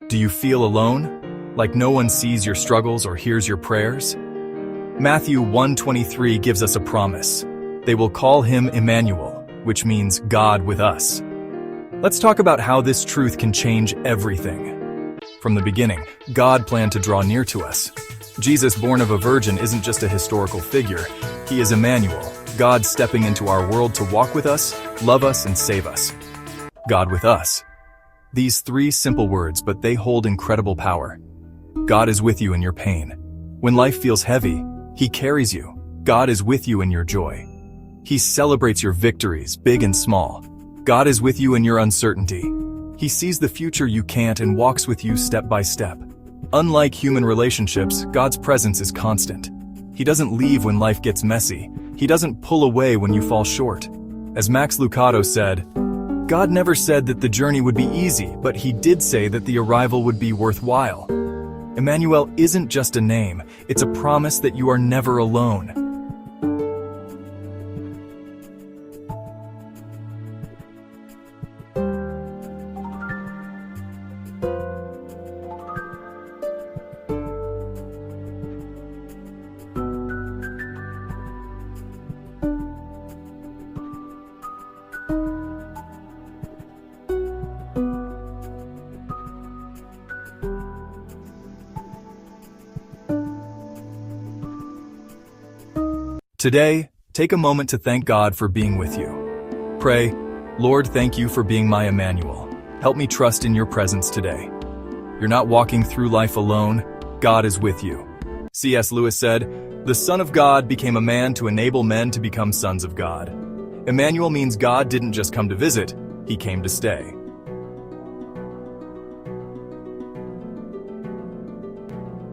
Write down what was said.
Do you feel alone? Like no one sees your struggles or hears your prayers? Matthew 1:23 gives us a promise. They will call him Emmanuel, which means God with us. Let's talk about how this truth can change everything. From the beginning, God planned to draw near to us. Jesus, born of a virgin, isn't just a historical figure. He is Emmanuel, God stepping into our world to walk with us, love us, and save us. God with us. These three simple words, but they hold incredible power. God is with you in your pain. When life feels heavy, He carries you. God is with you in your joy. He celebrates your victories, big and small. God is with you in your uncertainty. He sees the future you can't and walks with you step by step. Unlike human relationships, God's presence is constant. He doesn't leave when life gets messy. He doesn't pull away when you fall short. As Max Lucado said, God never said that the journey would be easy, but He did say that the arrival would be worthwhile. Emmanuel isn't just a name, it's a promise that you are never alone. Today, take a moment to thank God for being with you. Pray, Lord, thank you for being my Emmanuel. Help me trust in your presence today. You're not walking through life alone. God is with you. C.S. Lewis said, "The Son of God became a man to enable men to become sons of God." Emmanuel means God didn't just come to visit, He came to stay.